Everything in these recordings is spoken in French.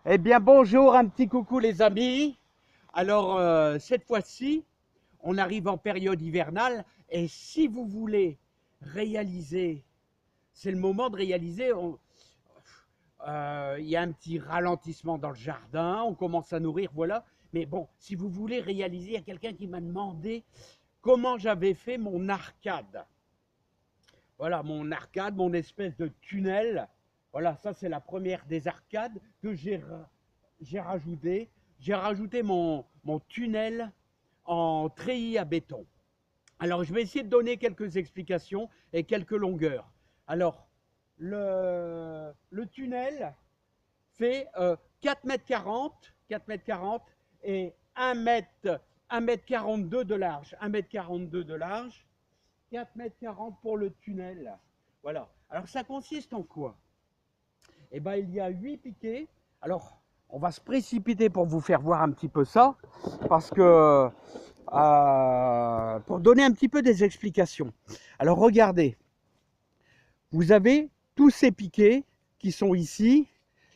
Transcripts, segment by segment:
Eh bien, bonjour, un petit coucou les amis. Alors, cette fois-ci, on arrive en période hivernale et si vous voulez réaliser, c'est le moment de réaliser, il y a un petit ralentissement dans le jardin, on commence à nourrir, voilà. Mais bon, si vous voulez réaliser, il y a quelqu'un qui m'a demandé comment j'avais fait mon arcade. Voilà, mon arcade, mon espèce de tunnel. Voilà, ça c'est la première des arcades que j'ai rajouté. J'ai rajouté mon tunnel en treillis à béton. Alors, je vais essayer de donner quelques explications et quelques longueurs. Alors, le tunnel fait 4 mètres 40 et 1 mètre 42 de large. 1 mètre 42 de large, 4 mètres 40 pour le tunnel. Voilà. Alors, ça consiste en quoi? Eh bien, il y a 8 piquets. Alors, on va se précipiter pour vous faire voir un petit peu ça, parce que pour donner un petit peu des explications. Alors, regardez, vous avez tous ces piquets qui sont ici.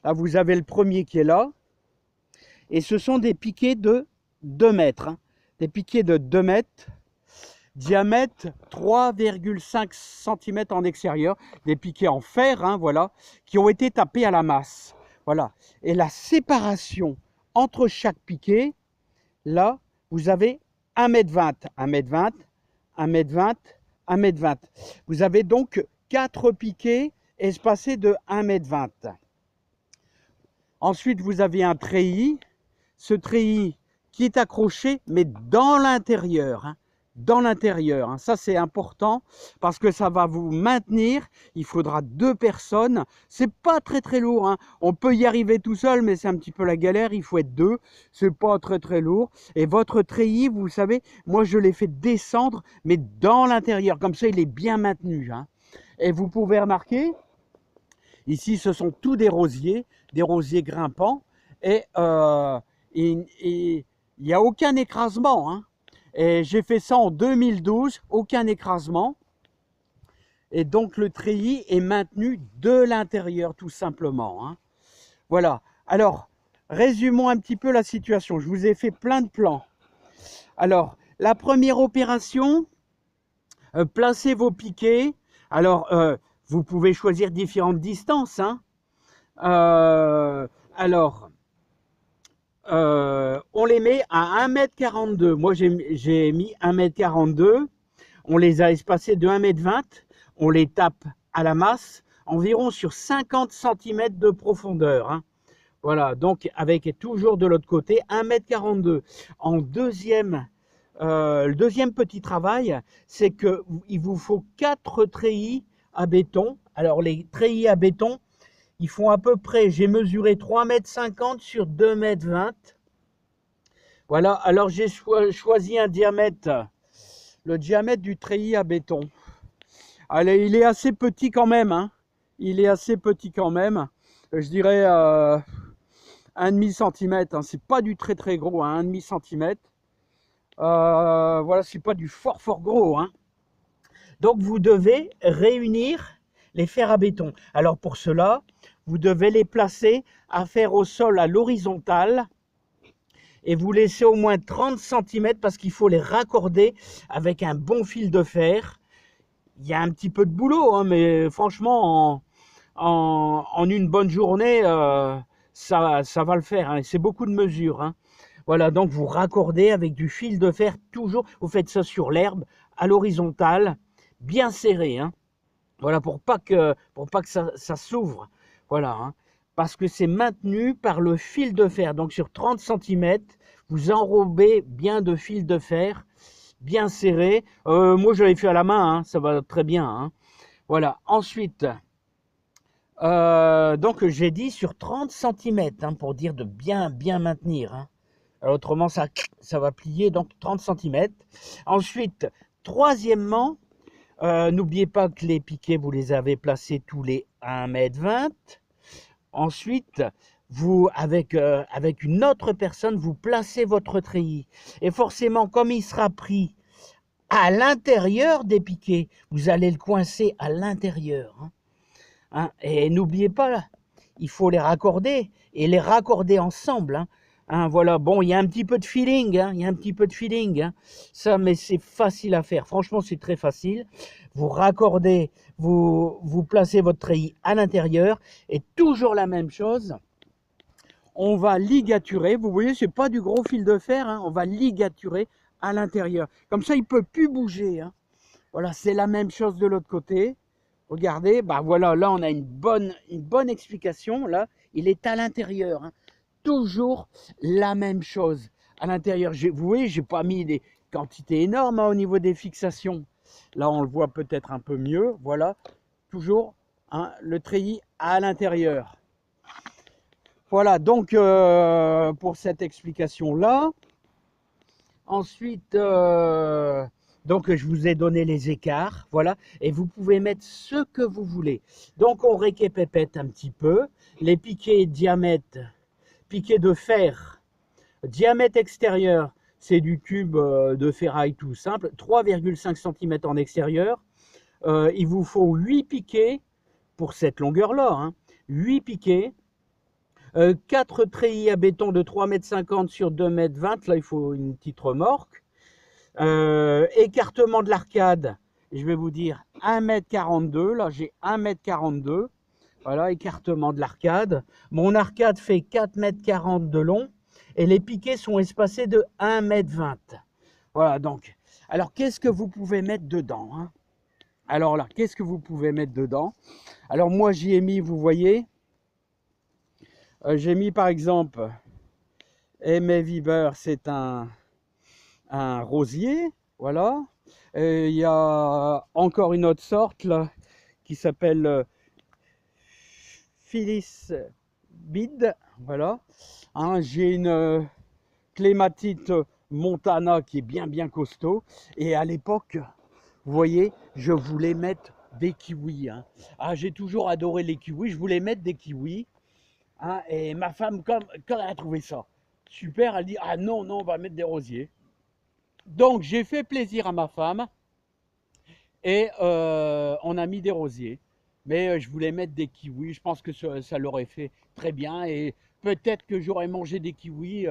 Là, vous avez le premier qui est là. Et ce sont des piquets de 2 mètres. Hein. Des piquets de 2 mètres, diamètre 3,5 cm en extérieur. Des piquets en fer, hein, voilà, qui ont été tapés à la masse. Voilà. Et la séparation entre chaque piquet, là, vous avez 1,20 m, 1,20 m, 1,20 m, 1,20 m. Vous avez donc 4 piquets espacés de 1,20 m. Ensuite, vous avez un treillis. Ce treillis qui est accroché, mais dans l'intérieur. Hein, dans l'intérieur. Hein. Ça, c'est important parce que ça va vous maintenir. Il faudra 2 personnes. C'est pas très très lourd. Hein. On peut y arriver tout seul, mais c'est un petit peu la galère. Il faut être 2. C'est pas très très lourd. Et votre treillis, vous savez, moi je l'ai fait descendre, mais dans l'intérieur. Comme ça, il est bien maintenu. Hein. Et vous pouvez remarquer, ici, ce sont tous des rosiers grimpants. Et il n'y a aucun écrasement. Hein. Et j'ai fait ça en 2012, aucun écrasement. Et donc le treillis est maintenu de l'intérieur tout simplement. Hein. Voilà. Alors, résumons un petit peu la situation. Je vous ai fait plein de plans. Alors, la première opération, placez vos piquets. Alors, vous pouvez choisir différentes distances. Hein. Alors, on les met à 1,42 m. Moi, j'ai mis 1,42 m. On les a espacés de 1,20 m. On les tape à la masse, environ sur 50 cm de profondeur. Hein. Voilà, donc avec toujours de l'autre côté, 1,42 m. En le deuxième petit travail, c'est qu'il vous faut 4 treillis à béton. Alors, les treillis à béton, ils font à peu près, j'ai mesuré 3,50 m sur 2,20 m. Voilà, alors j'ai choisi un diamètre, le diamètre du treillis à béton. Allez, il est assez petit quand même, hein. Il est assez petit quand même. Je dirais 1,5 cm, hein. C'est pas du très très gros, hein, 1,5 cm. Voilà, c'est pas du fort fort gros, hein. Donc vous devez réunir les fers à béton. Alors pour cela, vous devez les placer à faire au sol à l'horizontale et vous laissez au moins 30 cm parce qu'il faut les raccorder avec un bon fil de fer. Il y a un petit peu de boulot, hein, mais franchement, en une bonne journée, ça va le faire. Hein, c'est beaucoup de mesures. Hein. Voilà, donc vous raccordez avec du fil de fer toujours. Vous faites ça sur l'herbe, à l'horizontale, bien serré. Hein. Voilà, pour pas que ça s'ouvre. Voilà, hein, parce que c'est maintenu par le fil de fer. Donc sur 30 cm, vous enrobez bien de fil de fer, bien serré. Moi, je l'ai fait à la main, hein, ça va très bien. Hein. Voilà, ensuite, donc j'ai dit sur 30 cm, hein, pour dire de bien maintenir. Hein. Alors, autrement, ça va plier, donc 30 cm. Ensuite, troisièmement, n'oubliez pas que les piquets, vous les avez placés tous les 1,20 m. Ensuite, vous, avec une autre personne, vous placez votre treillis. Et forcément, comme il sera pris à l'intérieur des piquets, vous allez le coincer à l'intérieur. Hein. Hein, et n'oubliez pas, il faut les raccorder et les raccorder ensemble. Voilà, bon, il y a un petit peu de feeling, il y a un petit peu de feeling, ça, mais c'est facile à faire. Franchement, c'est très facile. Vous raccordez, vous placez votre treillis à l'intérieur et toujours la même chose. On va ligaturer. Vous voyez, c'est pas du gros fil de fer, on va ligaturer à l'intérieur. Comme ça, il peut plus bouger. Voilà, c'est la même chose de l'autre côté. Regardez, bah voilà, là on a une bonne explication. Là, il est à l'intérieur. Toujours la même chose à l'intérieur. Vous voyez, j'ai pas mis des quantités énormes au niveau des fixations. Là, on le voit peut-être un peu mieux. Voilà, toujours le treillis à l'intérieur. Voilà, donc pour cette explication-là. Ensuite, donc je vous ai donné les écarts, voilà, et vous pouvez mettre ce que vous voulez. Donc on récapépète un petit peu. Les piquets diamètre, piquets de fer, diamètre extérieur, c'est du tube de ferraille tout simple, 3,5 cm en extérieur. Il vous faut 8 piquets pour cette longueur-là, 8 piquets. 4 treillis à béton de 3,50 m sur 2,20 m, là il faut une petite remorque. Écartement de l'arcade, je vais vous dire 1,42 m, là j'ai 1,42 m. Voilà, écartement de l'arcade. Mon arcade fait 4,40 m de long et les piquets sont espacés de 1,20 m. Voilà, donc, alors qu'est-ce que vous pouvez mettre dedans, Alors là, qu'est-ce que vous pouvez mettre dedans? Alors moi j'y ai mis, vous voyez, j'ai mis par exemple, Aimé Weber, c'est un rosier, voilà. Il y a encore une autre sorte là, qui s'appelle Phyllis Bid, voilà. J'ai une clématite Montana qui est bien costaud. Et à l'époque, vous voyez, je voulais mettre des kiwis. J'ai toujours adoré les kiwis, je voulais mettre des kiwis. Et ma femme, quand elle a trouvé ça super, elle dit « Ah non, on va mettre des rosiers ». Donc j'ai fait plaisir à ma femme et on a mis des rosiers. Mais je voulais mettre des kiwis, je pense que ça l'aurait fait très bien et peut-être que j'aurais mangé des kiwis.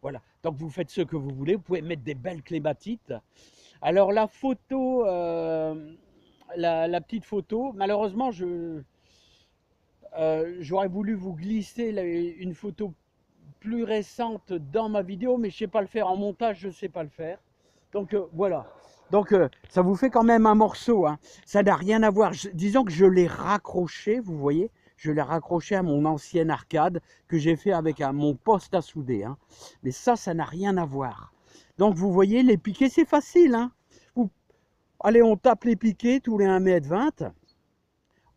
Voilà, donc vous faites ce que vous voulez, vous pouvez mettre des belles clématites. Alors la photo, la petite photo, malheureusement j'aurais voulu vous glisser une photo plus récente dans ma vidéo, mais je ne sais pas le faire en montage, je ne sais pas le faire. Donc voilà. Donc ça vous fait quand même un morceau. Ça n'a rien à voir. Disons que je l'ai raccroché, vous voyez, je l'ai raccroché à mon ancienne arcade que j'ai fait avec mon poste à souder. Mais ça n'a rien à voir. Donc vous voyez, les piquets, c'est facile. Allez, on tape les piquets tous les 1,20 m.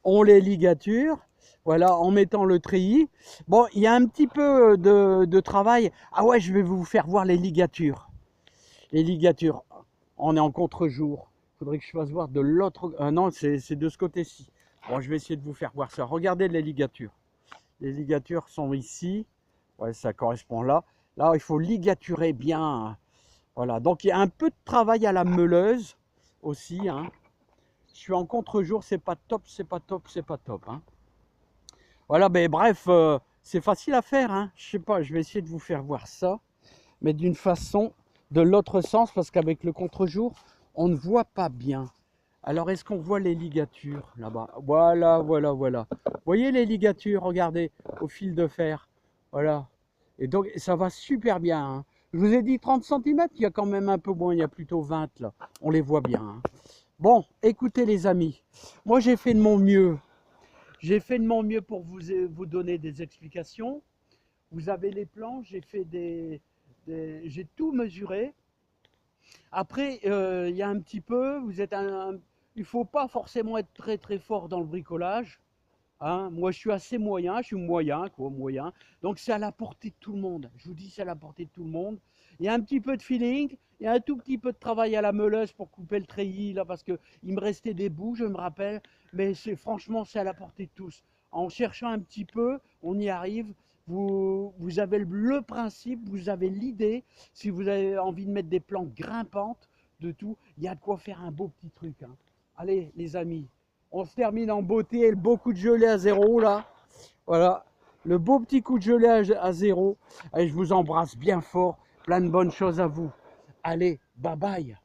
On les ligature. Voilà, en mettant le treillis. Bon, il y a un petit peu de travail. Ah ouais, je vais vous faire voir les ligatures. Les ligatures, on est en contre-jour. Il faudrait que je fasse voir de l'autre... non, c'est de ce côté-ci. Bon, je vais essayer de vous faire voir ça. Regardez les ligatures. Les ligatures sont ici. Ouais, ça correspond là. Là, il faut ligaturer bien. Voilà, donc il y a un peu de travail à la meuleuse aussi. Je suis en contre-jour, c'est pas top, c'est pas top, c'est pas top. Voilà, mais bref, c'est facile à faire. Je sais pas, je vais essayer de vous faire voir ça, mais d'une façon, de l'autre sens, parce qu'avec le contre-jour, on ne voit pas bien. Alors, est-ce qu'on voit les ligatures là-bas? Voilà. Vous voyez les ligatures, regardez, au fil de fer. Voilà. Et donc, ça va super bien. Je vous ai dit 30 cm, il y a quand même un peu moins, il y a plutôt 20 là. On les voit bien. Bon, écoutez les amis, moi j'ai fait de mon mieux. J'ai fait de mon mieux pour vous donner des explications. Vous avez les plans, j'ai fait j'ai tout mesuré. Après, il y a un petit peu, il ne faut pas forcément être très fort dans le bricolage. Moi, je suis assez moyen, je suis moyen. Donc, c'est à la portée de tout le monde. Je vous dis, c'est à la portée de tout le monde. Il y a un petit peu de feeling, il y a un tout petit peu de travail à la meuleuse pour couper le treillis, là, parce qu'il me restait des bouts, je me rappelle. Mais franchement, c'est à la portée de tous. En cherchant un petit peu, on y arrive. Vous avez le principe, vous avez l'idée. Si vous avez envie de mettre des plantes grimpantes, de tout, il y a de quoi faire un beau petit truc. Allez, les amis. On se termine en beauté, beaucoup de gelée à zéro là. Voilà, le beau petit coup de gelée à zéro. Allez, je vous embrasse bien fort. Plein de bonnes choses à vous. Allez, bye bye.